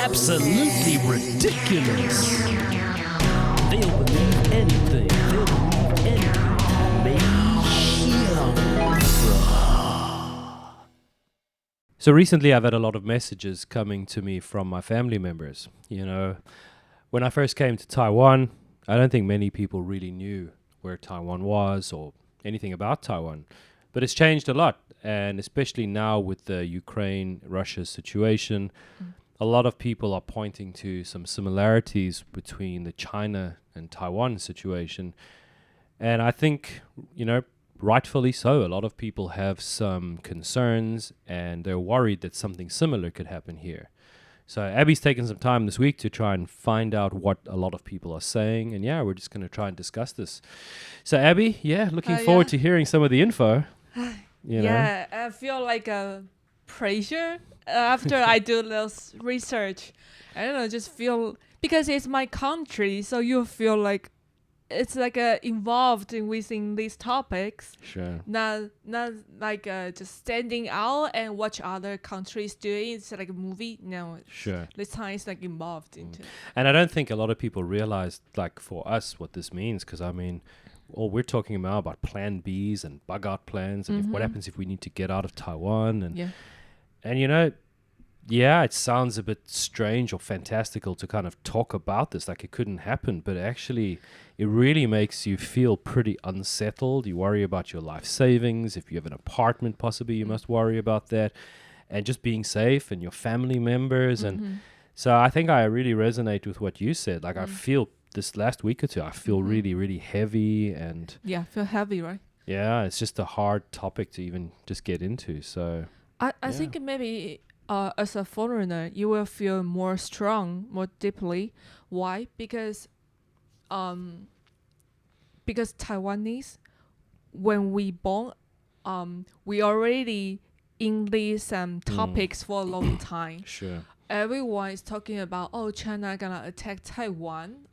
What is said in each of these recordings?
absolutely ridiculous. They'll believe anything. They'll believe anything. Maybe. So recently I've had a lot of messages coming to me from my family members. You know, when I first came to Taiwan, I don't think many people really knew where Taiwan was or anything about Taiwan. But it's changed a lot. And especially now with the Ukraine-Russia situation, a lot of people are pointing to some similarities between the China and Taiwan situation. And I think, you know, rightfully so. A lot of people have some concerns and they're worried that something similar could happen here. So Abby's taken some time this week to try and find out what a lot of people are saying. And yeah, we're just going to try and discuss this. So Abby, looking forward to hearing some of the info. You know? I feel like a pressure after I do this research. I don't know, just feel, because it's my country, so you feel like it's like involved within these topics. Sure. Not like just standing out and watch other countries doing. It's like a movie. No. Sure. This time it's like involved into. And I don't think a lot of people realize, like for us, what this means. Because I mean, all we're talking about plan Bs and bug out plans, and what happens if we need to get out of Taiwan, and you know. Yeah, it sounds a bit strange or fantastical to kind of talk about this, like it couldn't happen, but actually it really makes you feel pretty unsettled. You worry about your life savings. If you have an apartment, possibly you must worry about that, and just being safe and your family members. And so I think I really resonate with what you said. Like I feel this last week or two, I feel really, really heavy and... Yeah, feel heavy, right? Yeah, it's just a hard topic to even just get into, so... I think maybe... as a foreigner, you will feel more strong, more deeply. Why? Because Taiwanese, when we born, we already in these topics for a long time. Sure. Everyone is talking about, China gonna attack Taiwan.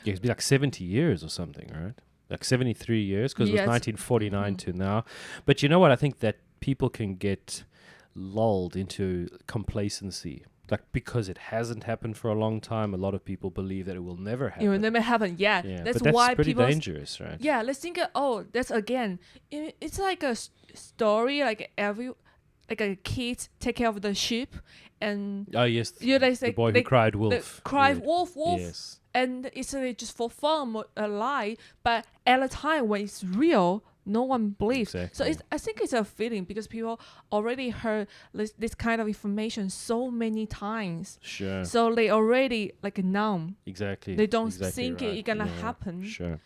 It's been like 70 years or something, right? Like 73 years, because it was 1949 to now. But you know what? I think that people can get lulled into complacency, like because it hasn't happened for a long time. A lot of people believe that it will never happen. It will never happen. Yeah, that's why pretty people dangerous, right? Yeah, let's think. That's again. It's like a story. Like a kid take care of the sheep, and they say the boy who cried wolf. Wolf. Yes. And it's just for fun, a lie. But at a time when it's real, no one believes. Exactly. So I think it's a feeling because people already heard this kind of information so many times. Sure. So they already like numb. Exactly. They don't think it's gonna happen. Sure.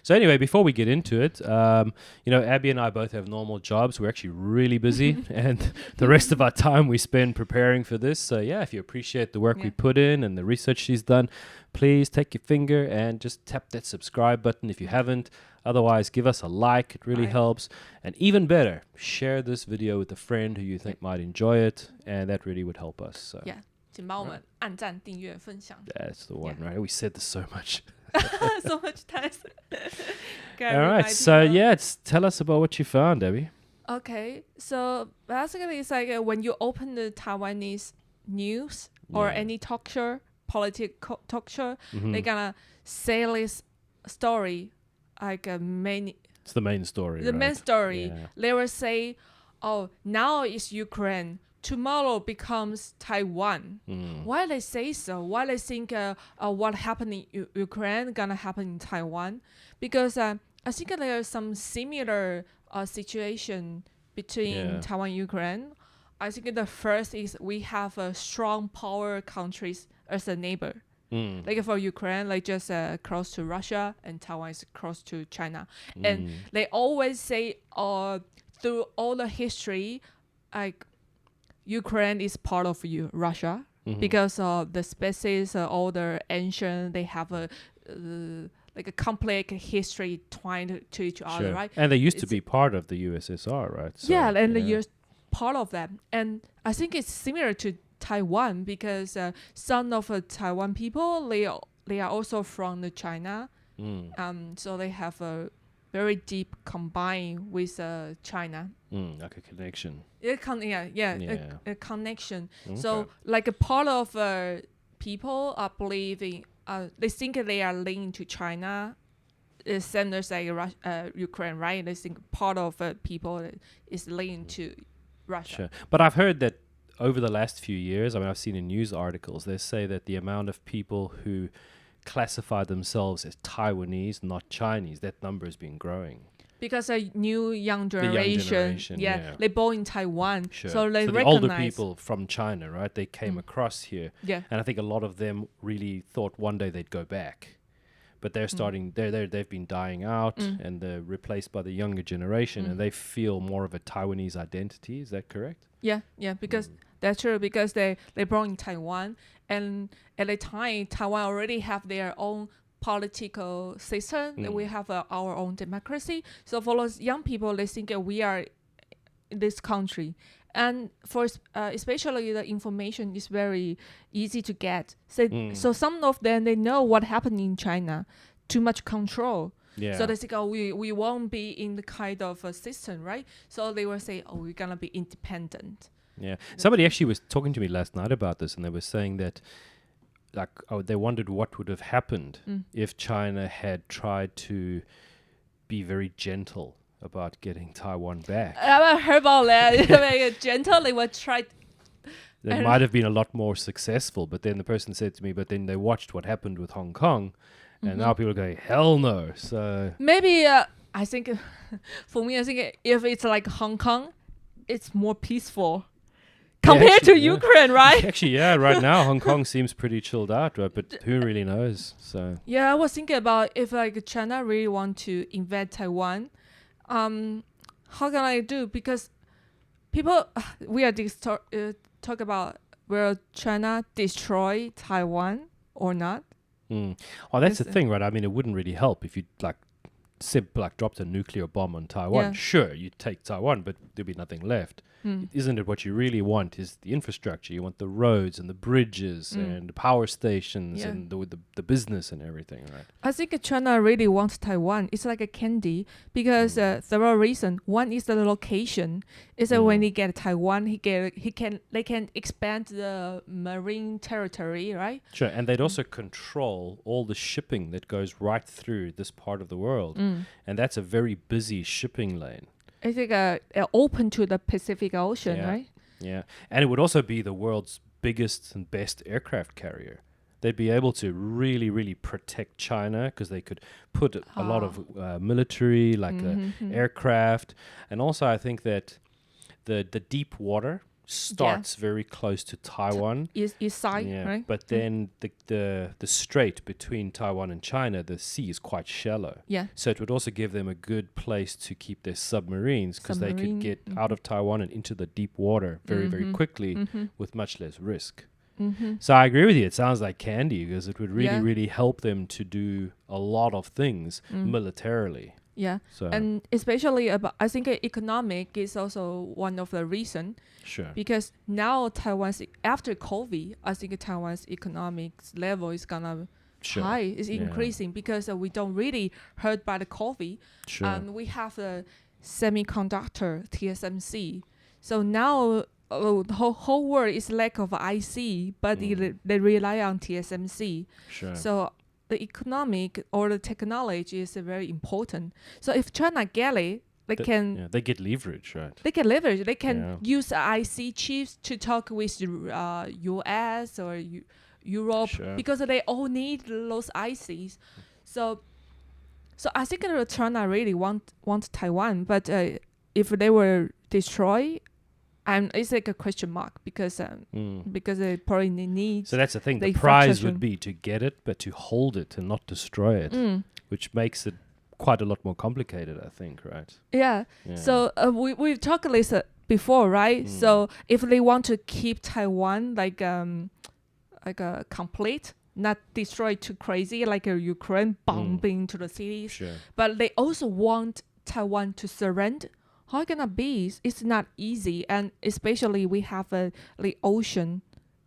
So anyway, before we get into it, you know, Abby and I both have normal jobs. We're actually really busy, and the rest of our time we spend preparing for this. So yeah, if you appreciate the work we put in and the research she's done, please take your finger and just tap that subscribe button if you haven't. Otherwise, give us a like. It really helps. And even better, share this video with a friend who you think might enjoy it, and that really would help us. So. Yeah. 请帮我们按赞、订阅、分享. That's the one, right? We said this so much. So much times. All right. So tell us about what you found, Debbie. Okay. So basically, it's like when you open the Taiwanese news or any talk show, political talk show, they're gonna say this story like a main. It's the main story. The main story. Yeah. They will say, now it's Ukraine. Tomorrow becomes Taiwan. Why they say so? Why they think what happened in Ukraine gonna happen in Taiwan? Because I think there is some similar situation between Taiwan and Ukraine. I think the first is we have a strong power countries as a neighbor. Like for Ukraine, like just close to Russia, and Taiwan is close to China. And they always say through all the history, like Ukraine is part of Russia because of the species, all the ancient, they have a like a complex history twined to each other, right? And they used to be part of the USSR, right? So, and they're part of them. And I think it's similar to Taiwan because some of the Taiwan people, they are also from the China. So they have a very deep combine with China. Like a connection. A connection. Okay. So like a part of people are believing, they think they are linked to China. Same as like Ukraine, right? They think part of people is linked to Russia. Sure. But I've heard that over the last few years, I mean, I've seen in news articles, they say that the amount of people who classify themselves as Taiwanese, not Chinese, that number has been growing. Because a new young generation, they born in Taiwan, Sure. so they the recognize older people from China, right? They came across here, Yeah. and I think a lot of them really thought one day they'd go back. But they're starting. They've been dying out, and they're replaced by the younger generation, and they feel more of a Taiwanese identity. Is that correct? Yeah, because that's true. Because they born in Taiwan, and at the time, Taiwan already have their own political system. We have our own democracy. So for those young people, they think we are in this country. And for especially the information is very easy to get. So some of them, they know what happened in China. Too much control. Yeah. So they think, we won't be in the kind of a system, right? So they will say, we're going to be independent. Yeah. Somebody actually was talking to me last night about this, and they were saying that they wondered what would have happened if China had tried to be very gentle about getting Taiwan back. I haven't heard about that. Gentle, they would try. They might have been a lot more successful, but then the person said to me, but then they watched what happened with Hong Kong, and now people are going, hell no. So maybe, I think, for me, I think if it's like Hong Kong, it's more peaceful compared to Ukraine, right? Actually, yeah, right now Hong Kong seems pretty chilled out, right? But who really knows? So yeah, I was thinking about if like China really want to invade Taiwan, how can I do? Because people, we are talk about will China destroy Taiwan or not? Well, that's the thing, right? I mean, it wouldn't really help if you dropped a nuclear bomb on Taiwan. Yeah. Sure, you'd take Taiwan, but there'd be nothing left. Isn't it what you really want is the infrastructure? You want the roads and the bridges and the power stations and the business and everything, right? I think China really wants Taiwan. It's like a candy because several reasons. One is the location. Is that when he get Taiwan, they can expand the marine territory, right? Sure, and they'd also control all the shipping that goes right through this part of the world, and that's a very busy shipping lane. I think open to the Pacific Ocean, right? Yeah, and it would also be the world's biggest and best aircraft carrier. They'd be able to really, really protect China because they could put a lot of military, aircraft, and also I think that the deep water starts very close to Taiwan. East side, right? But then the strait between Taiwan and China, the sea is quite shallow. Yeah. So it would also give them a good place to keep their submarines because they could get out of Taiwan and into the deep water very, very quickly with much less risk. So I agree with you. It sounds like candy because it would really, really help them to do a lot of things militarily. Yeah, so and especially I think economic is also one of the reason. Sure. Because now Taiwan's after COVID, I think Taiwan's economic level is gonna high, is increasing because we don't really hurt by the COVID. Sure. And we have the semiconductor TSMC. So now the whole world is lack of IC, but they rely on TSMC. Sure. So the economic or the technology is very important. So if China get it, they get leverage, right? They can leverage. They can use IC chips to talk with US or Europe because they all need those ICs. So I think China really want Taiwan, but if they were destroyed, it's like a question mark because they probably need. So that's the thing. The prize would be to get it, but to hold it and not destroy it, which makes it quite a lot more complicated, I think, right? Yeah. So we've talked this before, right? So if they want to keep Taiwan like a complete, not destroyed too crazy, like a Ukraine bombing to the cities, but they also want Taiwan to surrender. How can that be? It's not easy, and especially we have the ocean,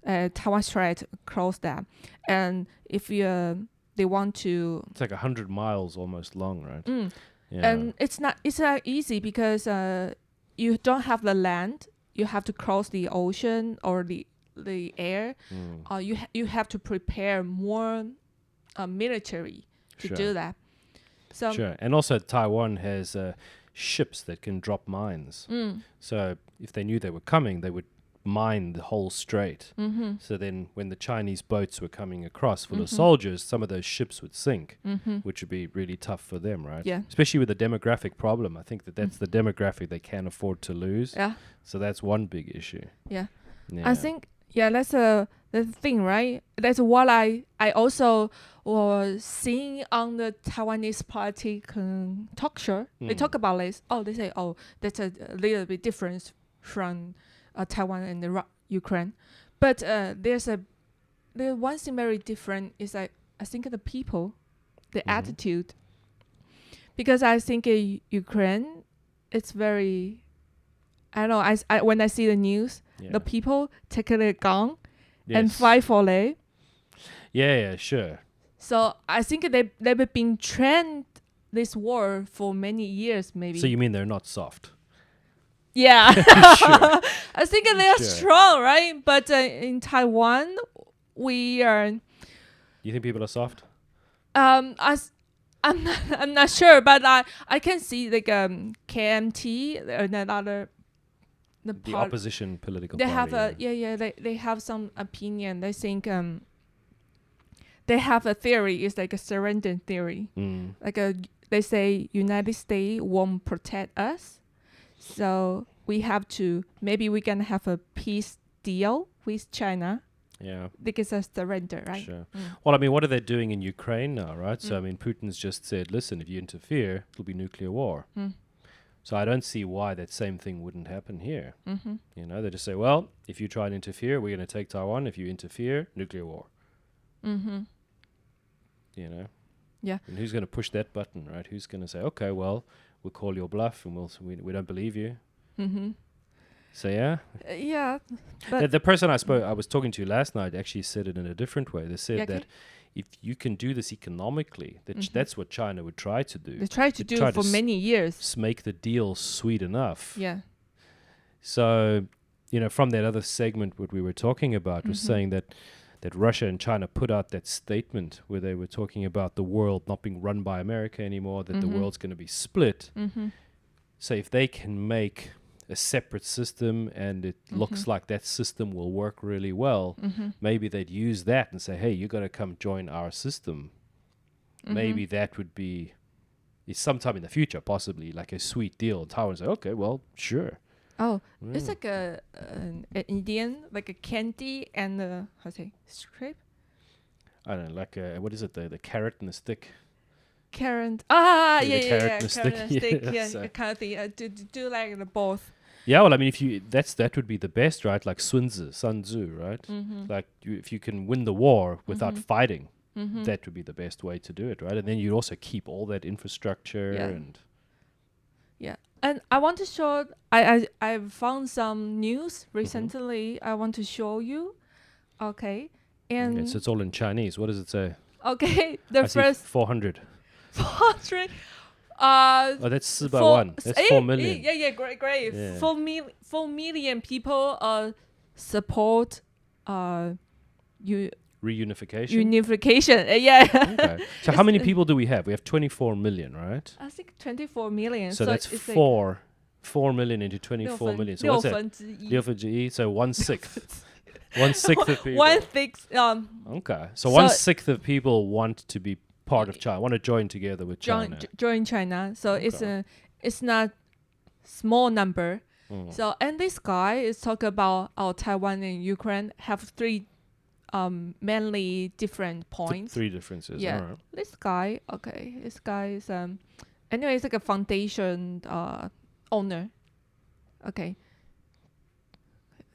Taiwan Strait across that, and if they want to, it's like 100 miles almost long, right? And it's not easy because you don't have the land, you have to cross the ocean or the air. You have to prepare more military to do that. So sure, and also Taiwan has ships that can drop mines. So if they knew they were coming, they would mine the whole strait. So then when the Chinese boats were coming across full of soldiers, some of those ships would sink, which would be really tough for them, right? Yeah. Especially with the demographic problem. I think that's the demographic they can't afford to lose. Yeah. So that's one big issue. Yeah. I think that's the thing, right? That's what I also was seeing on the Taiwanese political talk show. They talk about this. They say, that's a little bit different from Taiwan and Ukraine. But there's one thing very different is I think the people, the attitude. Because I think Ukraine, it's very, I don't know, I when I see the news, the people take a gun and fight for it. Yeah, sure. So I think they've been trained this war for many years, maybe. So you mean they're not soft? Yeah. Sure. I think they are strong, right? But in Taiwan, we are. You think people are soft? I'm not sure, but I can see like KMT and another. The opposition political they party. Have they have some opinion. They think they have a theory. It's like a surrender theory. Like they say United States won't protect us, so we have to, maybe we can have a peace deal with China. Yeah. Because of surrender, right? Sure. Well, I mean, what are they doing in Ukraine now, right? So, I mean, Putin's just said, listen, if you interfere, it'll be nuclear war. So I don't see why that same thing wouldn't happen here. You know, they just say, well, if you try and interfere, we're going to take Taiwan. If you interfere, nuclear war. You know? Yeah. And who's going to push that button, right? Who's going to say, okay, well, we'll call your bluff and we don't believe you. So, yeah. Yeah. But The person I was talking to last night actually said it in a different way. They said that if you can do this economically, that's what China would try to do. They tried to do it for many years. Make the deal sweet enough. Yeah. So, you know, from that other segment, what we were talking about was saying that Russia and China put out that statement where they were talking about the world not being run by America anymore, that the world's going to be split. So if they can make a separate system and it looks like that system will work really well, maybe they'd use that and say, hey, you got to come join our system. Maybe that would be sometime in the future, possibly like a sweet deal. Taiwan say, okay, well, sure. It's like an Indian, like a candy and how to say, strip? I don't know, like what is it, the carrot and the stick? Carrot. Carrot Carrot and and stick. stick. Yeah, Yeah, so. kind of thing. Do like the both. Yeah, well, I mean, if that would be the best, right? Like Sun Tzu, right? Like if you can win the war without fighting, that would be the best way to do it, right? And then you'd also keep all that infrastructure and. Yeah, and I want to show. I've found some news recently. I want to show you. Okay, and Okay, so it's all in Chinese. What does it say? okay, the I see first 400. 400. Oh, that's 400. That's 4 million. Yeah, great. Yeah. 4 million people support Reunification. unification. Yeah. Okay. So how many people do we have? We have 24 million, right? I think 24 million. So that's it's 4 million into 24 million. So what's that? 1/6. So 1/6. 1/6 of people. 1/6. Okay. So 1/6 of people want to be part of China, want to join together with China. Join China. So it's not small number. So and this guy is talking about Taiwan and Ukraine have three mainly different points. Three differences. Yeah. All right. This guy is anyway, it's like a foundation owner. Okay.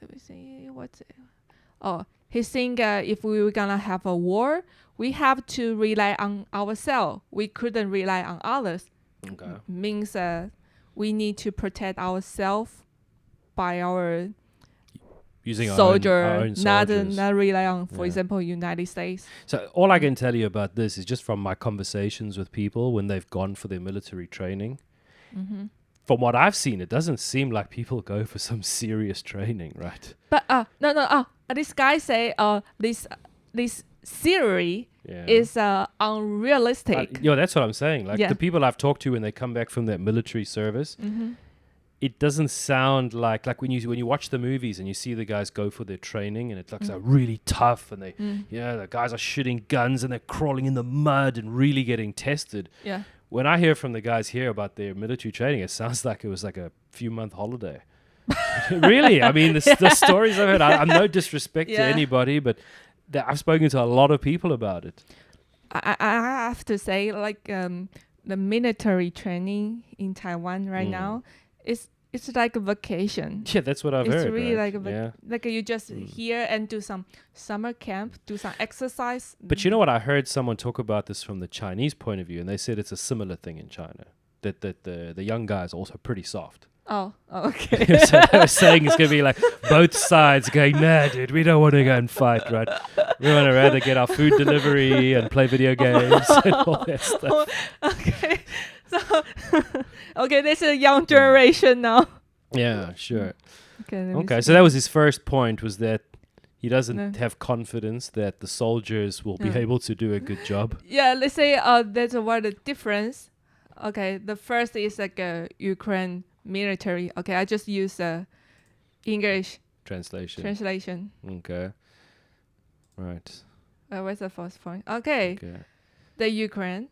Let me see what's it. He's saying if we were gonna have a war, we have to rely on ourselves. We couldn't rely on others. Okay. Means we need to protect ourselves by our Using soldier, our own not soldiers. rely on, for Yeah. example, United States. So all I can tell you about this is just from my conversations with people when they've gone for their military training. from what I've seen, it doesn't seem like people go for some serious training, right? But no. This guy say this theory is unrealistic. That's what I'm saying. Like the people I've talked to when they come back from that military service, it doesn't sound like when you watch the movies and you see the guys go for their training and it looks like really tough and they the guys are shooting guns and they're crawling in the mud and really getting tested. Yeah. When I hear from the guys here about their military training, it sounds like it was like a few-month holiday. Really, I mean, the stories I've heard, I'm no disrespect to anybody, but I've spoken to a lot of people about it. I have to say, like, the military training in Taiwan right now, it's like a vacation. Yeah, that's what I've heard. It's really right? like you just here and do some summer camp, do some exercise. But you know what? I heard someone talk about this from the Chinese point of view, and they said it's a similar thing in China, that the young guys are also pretty soft. Oh, okay. So they were saying it's going to be like both sides going, nah, dude, we don't want to go and fight, right? We want to rather get our food delivery and play video games and all that stuff. Okay. So, okay, this is a young generation now. Yeah, sure. Okay, so that was his first point, was that he doesn't have confidence that the soldiers will be able to do a good job. Yeah, let's say there's a word difference. Okay, the first is like Ukraine military. Okay, I just use English translation. Okay. Right. What's the first point? Okay. The Ukraine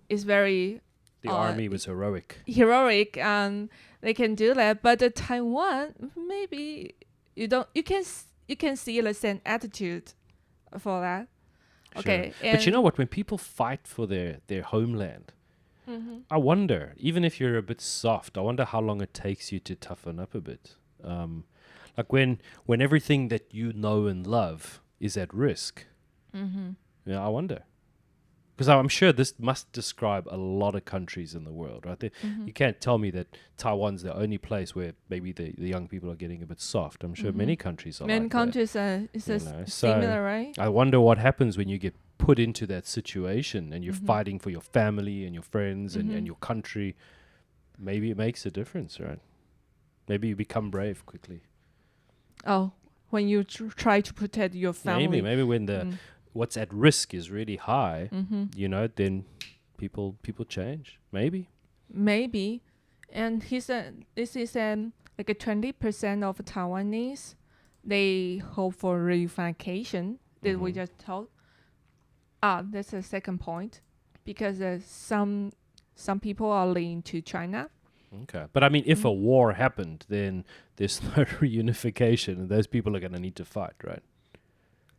is very... The army was heroic. Heroic, and they can do that. But the Taiwan, maybe you can see the same attitude for that. Okay. Sure. But you know what? When people fight for their homeland, I wonder, even if you're a bit soft, I wonder how long it takes you to toughen up a bit. Like when everything that you know and love is at risk. I wonder. Because I'm sure this must describe a lot of countries in the world, right? You can't tell me that Taiwan's the only place where maybe the young people are getting a bit soft. I'm sure many countries are many like countries that. Is similar, right? I wonder what happens when you get put into that situation and you're fighting for your family and your friends and your country. Maybe it makes a difference, right? Maybe you become brave quickly. Oh, when you try to protect your family. Maybe when the... what's at risk is really high, then people change. Maybe. And this is like a 20% of Taiwanese, they hope for reunification that we just talked. That's the second point, because some people are leaning to China. Okay. But I mean, if a war happened, then there's no reunification and those people are going to need to fight, right?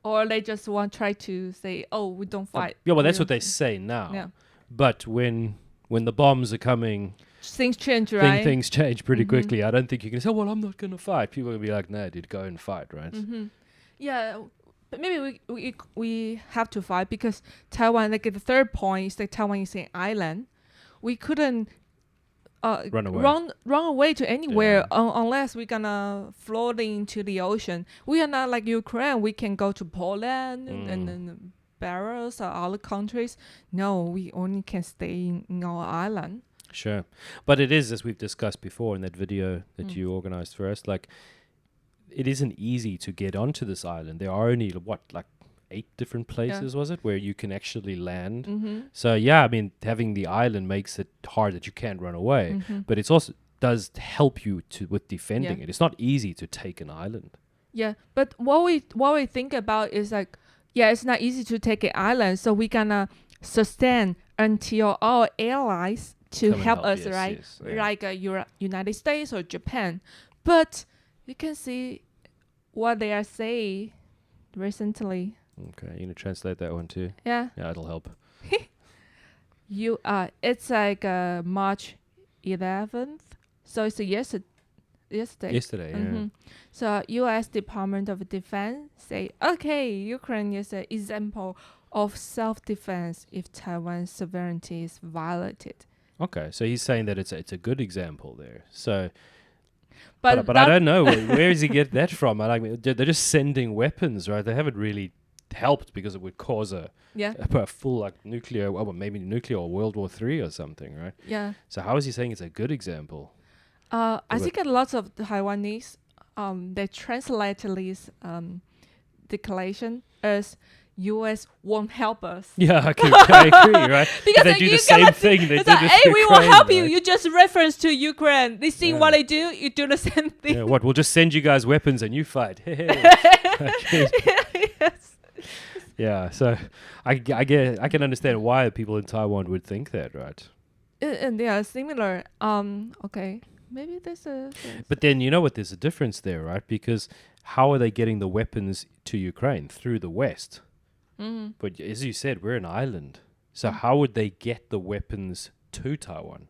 Or they just try to say, oh, we don't fight. Yeah, well, that's what they say now. Yeah. But when the bombs are coming... Things change, right? Things change pretty quickly. I don't think you can say, well, I'm not going to fight. People are going to be like, no, dude, go and fight, right? Yeah, but maybe we have to fight because Taiwan, like the third point is that Taiwan is an island. We couldn't... run away to anywhere unless we're gonna float into the ocean. We are not like Ukraine. We can go to Poland and Belarus or other countries. No, we only can stay in our island. Sure. But it is, as we've discussed before in that video that you organized for us, like it isn't easy to get onto this island. There are only 8 different places, was it, where you can actually land? So I mean, having the island makes it hard that you can't run away, but it's also does help you with defending it. It's not easy to take an island. Yeah, but what we think about is like, it's not easy to take an island, so we're gonna sustain until our allies to help us, right? Yes, like United States or Japan. But you can see what they are saying recently. Okay, you gonna translate that one too? Yeah. Yeah, it'll help. It's like March 11th, so it's yesterday. Yesterday, yeah. So U.S. Department of Defense say, okay, Ukraine is an example of self-defense if Taiwan's sovereignty is violated. Okay, so he's saying that it's a good example there. So. But I don't know where does he get that from? They're just sending weapons, right? They haven't really helped because it would cause a full like nuclear, well, maybe nuclear or World War III or something, right? Yeah. So how is he saying it's a good example? I think a lot of Taiwanese, they translate this declaration as U.S. won't help us. Yeah, I agree, right? Because they do the same thing they did with hey, we will Ukraine, help you. right? You just reference to Ukraine. They see what they do. You do the same thing. Yeah, what? We'll just send you guys weapons and you fight. Yes. Yeah, so I can understand why people in Taiwan would think that, right? And they are similar. Okay. Maybe there's a... But then, you know what, there's a difference there, right? Because how are they getting the weapons to Ukraine? Through the West. Mm-hmm. But as you said, we're an island. So how would they get the weapons to Taiwan?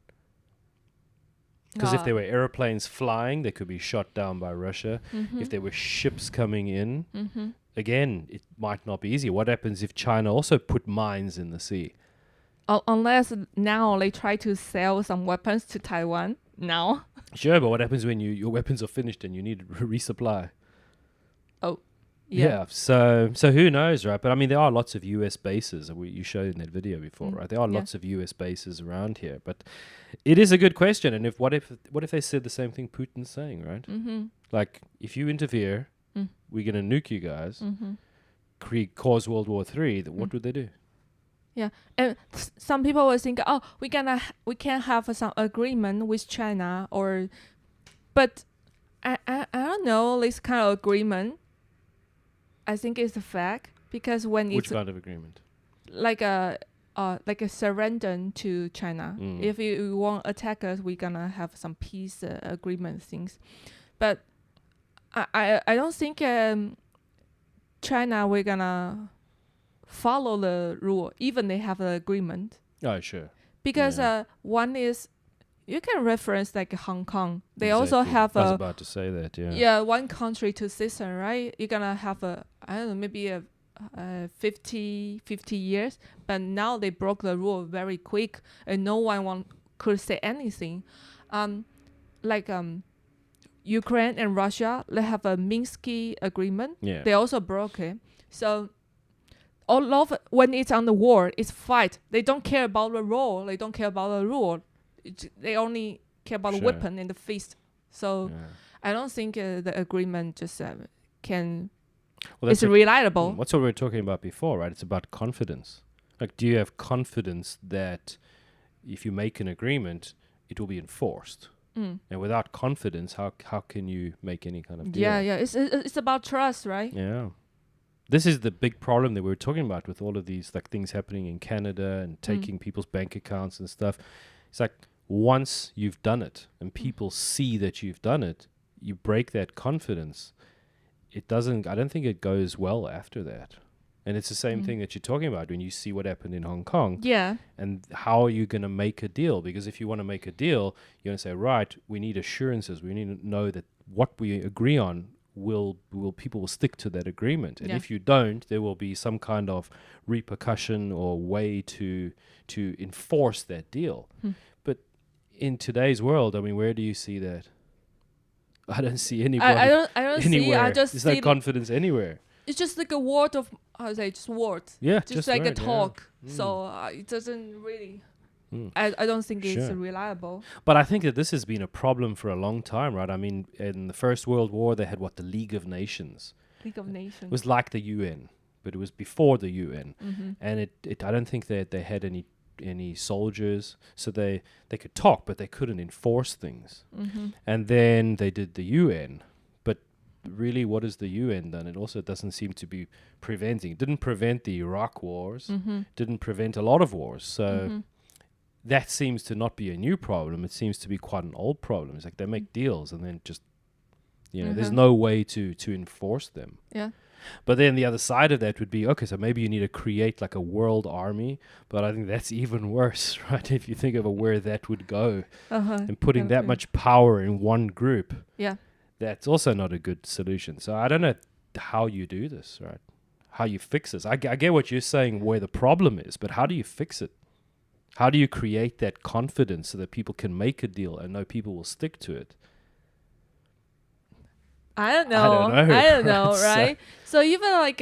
Because if there were airplanes flying, they could be shot down by Russia. Mm-hmm. If there were ships coming in, again, it might not be easy. What happens if China also put mines in the sea? Unless now they try to sell some weapons to Taiwan now. Sure, but what happens when your weapons are finished and you need to resupply? Oh, yeah. So who knows, right? But I mean, there are lots of US bases. You showed in that video before, right? There are lots of US bases around here. But it is a good question. And what if they said the same thing Putin's saying, right? Mm-hmm. Like, if you interfere, we're going to nuke you guys, cause World War III. What would they do? Yeah, and some people will think, oh, we can have some agreement with China, but I don't know this kind of agreement. I think it's a fact because when which kind of agreement? Like a surrender to China. If you won't attack us, we're gonna have some peace agreement things. But I don't think China we're gonna follow the rule, even they have an agreement. Oh, sure. Because one is, you can reference like Hong Kong. They Exactly. also have I was about to say that, yeah. Yeah, one country, two system, right? You're going to have I don't know, maybe 50 years. But now they broke the rule very quick and no one could say anything. Ukraine and Russia, they have a Minsk agreement. Yeah. They also broke it. So all of when it's on the war, it's fight. They don't care about the role. They don't care about the rule. They only care about the weapon and the fist. So I don't think the agreement just can. Well, it's reliable. What's what we were talking about before, right? It's about confidence. Like, do you have confidence that if you make an agreement, it will be enforced? And without confidence, how can you make any kind of deal? Yeah. It's about trust, right? Yeah. This is the big problem that we were talking about with all of these like things happening in Canada and taking people's bank accounts and stuff. It's like once you've done it and people see that you've done it, you break that confidence. I don't think it goes well after that. And it's the same thing that you're talking about when you see what happened in Hong Kong. Yeah. And how are you going to make a deal? Because if you want to make a deal, you're going to say, right, we need assurances. We need to know that what we agree on people will stick to that agreement. And if you don't, there will be some kind of repercussion or way to enforce that deal. But in today's world, I mean, where do you see that? I don't see anybody. I don't anywhere. See. I just There's no confidence anywhere. It's just like a word of, just words. Yeah, just like a talk. Yeah. So it doesn't really. I don't think it's reliable. But I think that this has been a problem for a long time, right? I mean, in the First World War, they had the League of Nations. League of Nations. It was like the UN, but it was before the UN. And I don't think that they had any soldiers, so they could talk, but they couldn't enforce things. And then they did the UN. But really, what has the UN done? It also doesn't seem to be preventing. It didn't prevent the Iraq wars. Didn't prevent a lot of wars. So... that seems to not be a new problem. It seems to be quite an old problem. It's like they make deals and then just, there's no way to enforce them. Yeah. But then the other side of that would be, okay, so maybe you need to create like a world army. But I think that's even worse, right? If you think of where that would go and putting that much power in one group. Yeah. That's also not a good solution. So I don't know how you do this, right? How you fix this. I get what you're saying where the problem is, but how do you fix it? How do you create that confidence so that people can make a deal and know people will stick to it? I don't know, right? So even like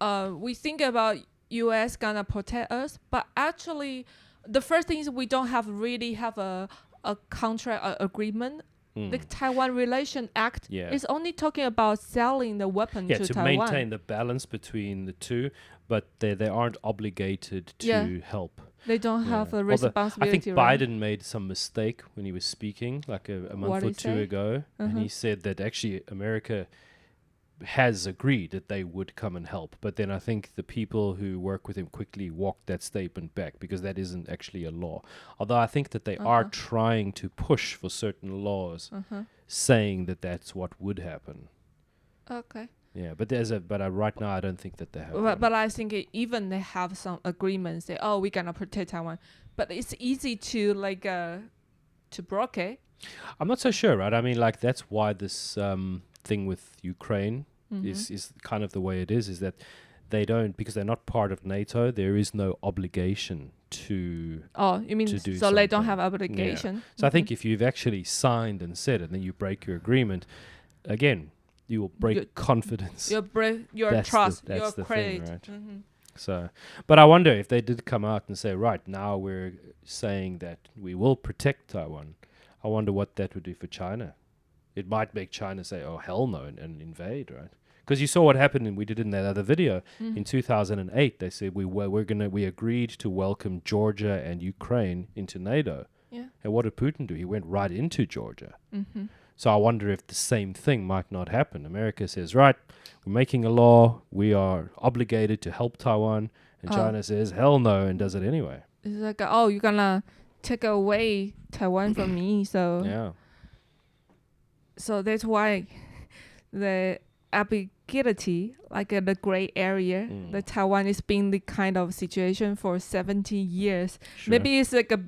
we think about U.S. gonna protect us, but actually, the first thing is we don't really have a contract agreement. The Taiwan Relation Act is only talking about selling the weapon to Taiwan. To maintain the balance between the two, but they aren't obligated to help. They don't have a responsibility. I think Biden made some mistake when he was speaking like a month or two ago, and he said that actually America has agreed that they would come and help, but then I think the people who work with him quickly walked that statement back because that isn't actually a law. Although I think that they are trying to push for certain laws, saying that that's what would happen. Okay. Yeah, but right now I don't think that they have. But I think even they have some agreements. Say, oh, we're gonna protect Taiwan, but it's easy to to block it. I'm not so sure, right? I mean, like that's why this thing with Ukraine is kind of the way it is that they don't, because they're not part of NATO, there is no obligation to you mean to do so something. They don't have obligation. Yeah. So I think if you've actually signed and said it and then you break your agreement, again, you will break confidence. You'll break your trust, your credit. Thing, right? So, but I wonder if they did come out and say, right, now we're saying that we will protect Taiwan, I wonder what that would do for China. It might make China say, oh, hell no, and invade, right? Because you saw what happened, and we did in that other video. In 2008, they said we agreed to welcome Georgia and Ukraine into NATO. Yeah. And what did Putin do? He went right into Georgia. So I wonder if the same thing might not happen. America says, right, we're making a law, we are obligated to help Taiwan, and China says, hell no, and does it anyway. It's like, oh, you're gonna take away Taiwan from me, so yeah. So that's why the ambiguity, like the gray area, the Taiwan is being the kind of situation for 70 years. Sure. Maybe it's like a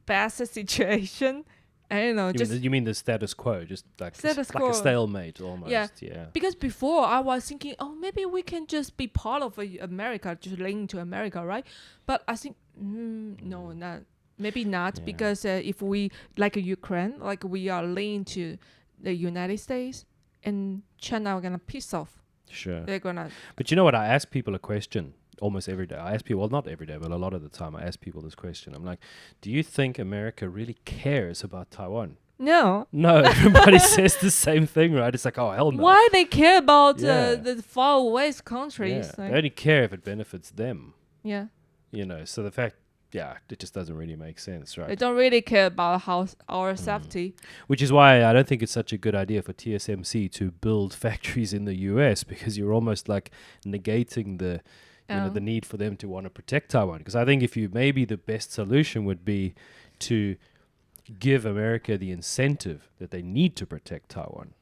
bad situation. I don't know. You mean the status quo, just like a stalemate almost. Yeah. Because before I was thinking, oh, maybe we can just be part of America, just lean to America, right? But I think no, not. Maybe not, because if we, like Ukraine, like we are linked to the United States, and China are going to piss off. Sure. They're going to... But you know what? I ask people a question almost every day. I ask people, well, not every day, but a lot of the time I ask people this question. I'm like, do you think America really cares about Taiwan? No. No, everybody says the same thing, right? It's like, oh, hell no. Why they care about the far west countries? Yeah. They only care if it benefits them. Yeah. You know, so the fact... Yeah, it just doesn't really make sense, right? They don't really care about our safety. Which is why I don't think it's such a good idea for TSMC to build factories in the US, because you're almost like negating the need for them to want to protect Taiwan. Because I think maybe the best solution would be to give America the incentive that they need to protect Taiwan.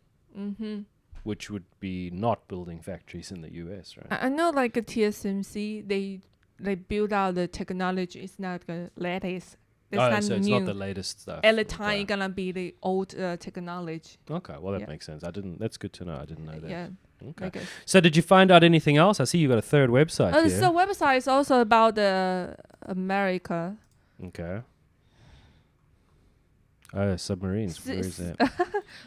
Which would be not building factories in the US, right? I know, like a TSMC, they build out the technology. It's not the latest. It's not the latest stuff. Every time it's gonna be the old technology. Okay, well that makes sense. That's good to know. I didn't know that. Yeah. Okay. So did you find out anything else? I see you got a third website here. The website is also about America. Okay. Oh, submarines. Where is that?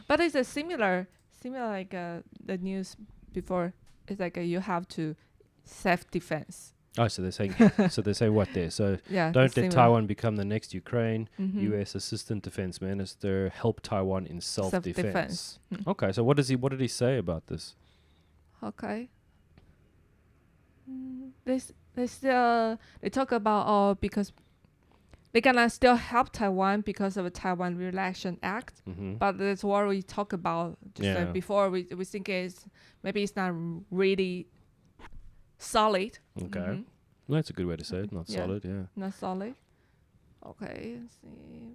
But it's a similar like the news before. It's like you have to self-defense. Oh, so they're saying what there? So don't let Taiwan become the next Ukraine. U.S. Assistant Defense Minister help Taiwan in self-defense. Okay, so what did he say about this? Okay. They talk about because they're gonna still help Taiwan because of the Taiwan Relation Act. But that's what we talk about just before. We think maybe it's not really solid. Okay. Well, that's a good way to say it. Not solid, yeah. Not solid. Okay, let's see.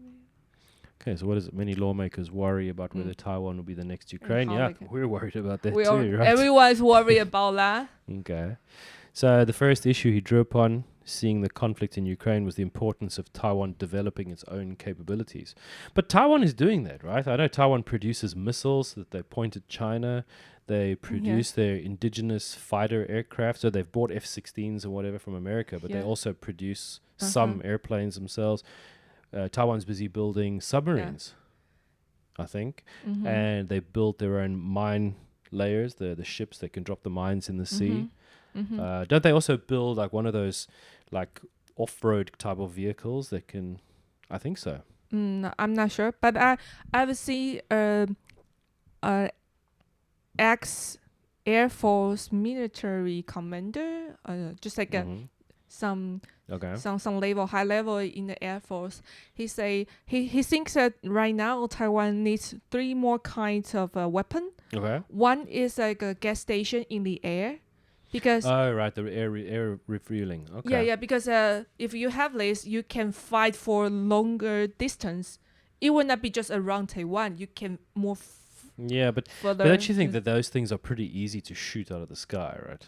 Okay, so what is it? Many lawmakers worry about whether Taiwan will be the next Ukraine. Yeah, we're worried about that too, right? Everyone's worried about that. Okay. So the first issue he drew upon, seeing the conflict in Ukraine, was the importance of Taiwan developing its own capabilities. But Taiwan is doing that, right? I know Taiwan produces missiles that they point at China. They produce their indigenous fighter aircraft. So they've bought F-16s or whatever from America, but they also produce some airplanes themselves. Taiwan's busy building submarines, I think. And they built their own mine layers, the ships that can drop the mines in the sea. Don't they also build like one of those like off-road type of vehicles that can? I think so. I'm not sure, but I've seen ex Air Force military commander, just like some level, high level in the Air Force. He say he thinks that right now Taiwan needs 3 more kinds of weapon. Okay. One is like a gas station in the air, because the air refueling. Okay. yeah, because if you have this, you can fight for longer distance. It will not be just around Taiwan. You can move. Yeah, but don't you think that those things are pretty easy to shoot out of the sky, right?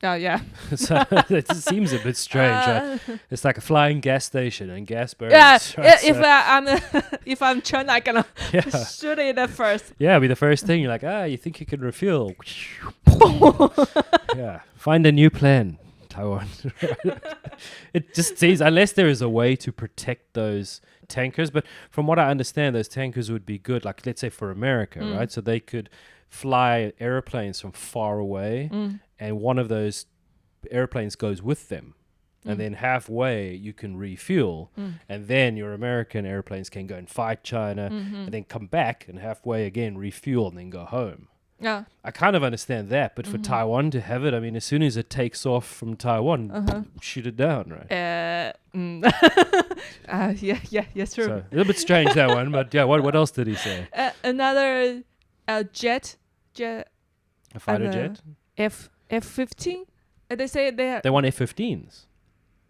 Oh, yeah. So it seems a bit strange, right? It's like a flying gas station and gas burns. Yeah, right? if I'm China, I'm gonna shoot it at first. Yeah, it'll be the first thing. You're like, you think you can refuel? Yeah, find a new plan, Taiwan. It just seems, unless there is a way to protect those tankers, but from what I understand, those tankers would be good, like let's say for America, right? So they could fly airplanes from far away, and one of those airplanes goes with them, and then halfway you can refuel, and then your American airplanes can go and fight China, and then come back and halfway again refuel and then go home. Yeah, I kind of understand that, but for Taiwan to have it, I mean, as soon as it takes off from Taiwan, shoot it down, right? yeah, true. So, a little bit strange, that one, but yeah, what else did he say? Another jet, A fighter jet? F-15. They say they want F-15s.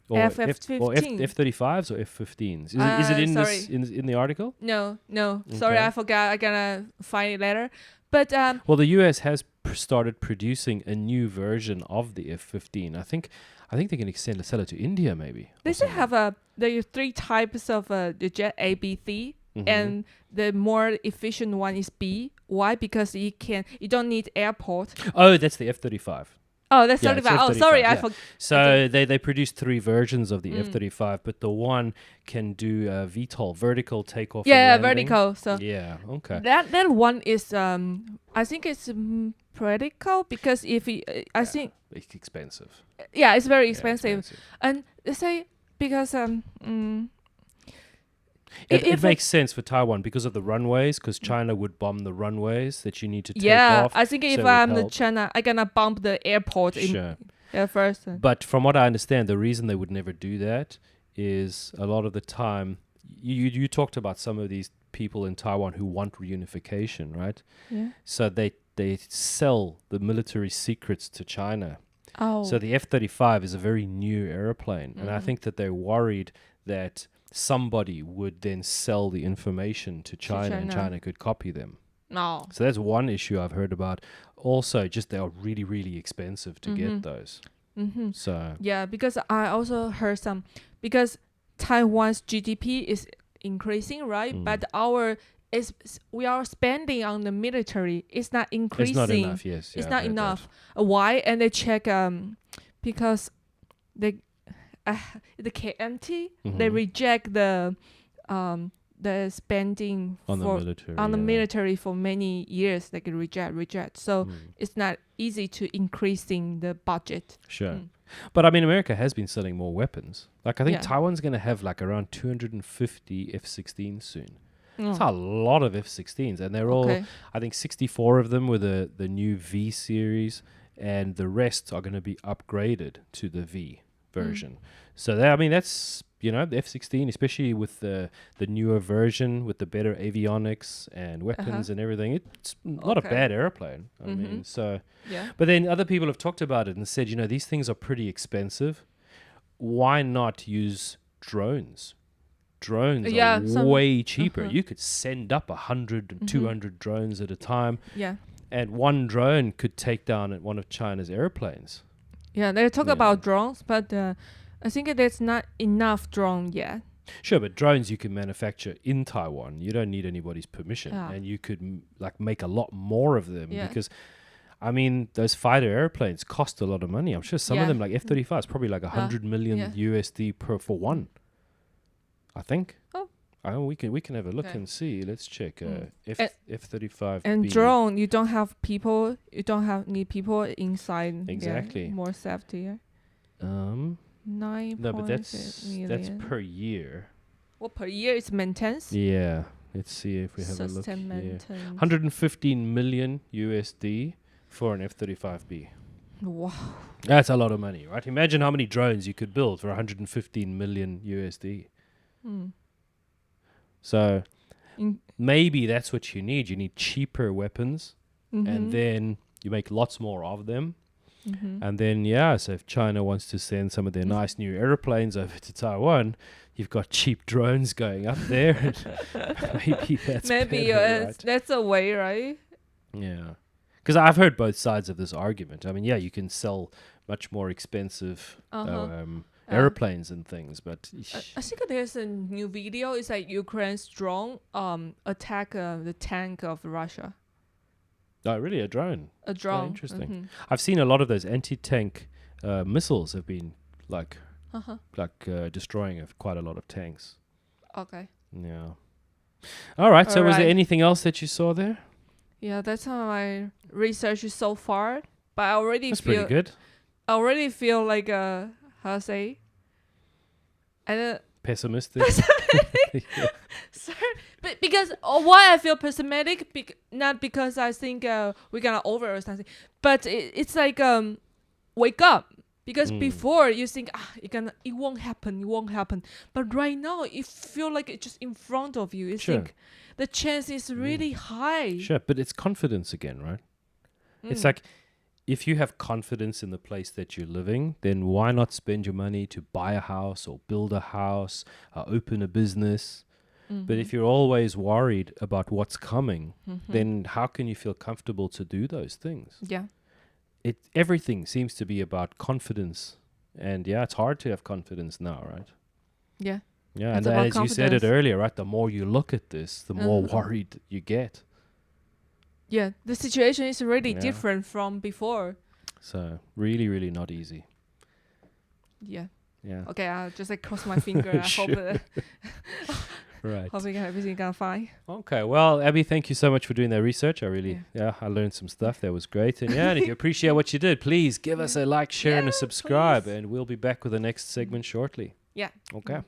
Or F-15. Or F-35s or F-15s. Is it in this in the article? No. Okay. Sorry, I forgot. I'm gonna find it later. But well, the US has started producing a new version of the F-15. I think they can sell it to India, maybe. They still have there are 3 types of the jet: A, B, C, and the more efficient one is B. Why? Because you don't need airport. Oh, that's the F-35. Oh, that's 35. Oh, sorry, I forgot. So they produced 3 versions of the F-35, but the one can do VTOL, vertical takeoff. Yeah, vertical. So yeah, okay. That one is I think it's practical, because I think it's expensive. Yeah, it's very expensive. And they say because it makes sense for Taiwan because of the runways, because China would bomb the runways that you need to take off. Yeah, I think if I'm the China, I'm gonna bomb the airport first. But from what I understand, the reason they would never do that is a lot of the time, you talked about some of these people in Taiwan who want reunification, right? Yeah. So they sell the military secrets to China. Oh. So the F-35 is a very new airplane, and I think that they're worried that somebody would then sell the information to China and China could copy them. No. So that's one issue I've heard about. Also, just they are really, really expensive to get those. So yeah, because I also heard because Taiwan's GDP is increasing, right? But we are spending on the military. It's not increasing. It's not enough. Yes, it's not enough. Why? And they check because the KMT they reject the spending on the military for many years. They can reject. So it's not easy to increasing the budget. Sure. But I mean, America has been selling more weapons. Like I think Taiwan's going to have like around 250 F-16s soon. It's a lot of F-16s, and they're all, I think 64 of them with the new V series, and the rest are going to be upgraded to the V version. So that's the F-16, especially with the newer version with the better avionics and weapons and everything. It's not a bad airplane. I mean, so but then other people have talked about it and said, these things are pretty expensive. Why not use drones? Drones are way cheaper. You could send up 100 and 200 drones at a time. Yeah. And one drone could take down one of China's airplanes. Yeah, they talk about drones, but I think there's not enough drone yet. Sure, but drones you can manufacture in Taiwan. You don't need anybody's permission. And you could make a lot more of them because, I mean, those fighter airplanes cost a lot of money. I'm sure some of them, like F-35, is probably like 100 million USD for one. I think. Oh. We can have a look Okay. and see. Let's check. F-35B. And drone, you don't have people. You don't need people inside. Exactly. Yeah, more safety. Yeah. 9. 9. No, but that's per year. Well, per year is maintenance. Yeah. Let's see if we have a look System here. maintenance. 115 million USD for an F-35B. Wow. That's a lot of money, right? Imagine how many drones you could build for 115 million USD. So maybe that's what you need. You need cheaper weapons, and then you make lots more of them. And then, so if China wants to send some of their nice new airplanes over to Taiwan, you've got cheap drones going up there. Maybe that's better, right? That's a way, right? Yeah. Because I've heard both sides of this argument. I mean, you can sell much more expensive airplanes and things, but I think there's a new video. It's like Ukraine's drone attack the tank of Russia. Oh, really? A drone? A drone. Oh, interesting. I've seen a lot of those anti-tank missiles have been destroying quite a lot of tanks. Okay. Yeah. All right. So was there Alright. anything else that you saw there? Yeah, that's how my research is so far. But I already That's feel pretty good. I already feel like how to say? Pessimistic. Sorry, but because why I feel pessimistic, not because I think we're gonna over or something, but it's like wake up. Because before you think it won't happen, but right now it feel like it's just in front of you. You think the chance is really high. Sure, but it's confidence again, right? It's like, if you have confidence in the place that you're living, then why not spend your money to buy a house or build a house, open a business? But if you're always worried about what's coming, then how can you feel comfortable to do those things? Yeah. Everything seems to be about confidence. And it's hard to have confidence now, right? Yeah. Yeah, It's and about as you said it confidence. earlier, right? The more you look at this, the more worried you get. Yeah, the situation is really Yeah. different from before. So really, really not easy. Yeah. Yeah. Okay, I'll just cross my finger. I hope Right. hoping everything gonna fine. Okay. Well, Abby, thank you so much for doing that research. I learned some stuff. That was great. And and if you appreciate what you did, please give us a like, share, and a subscribe. please. And we'll be back with the next segment shortly. Yeah. Okay.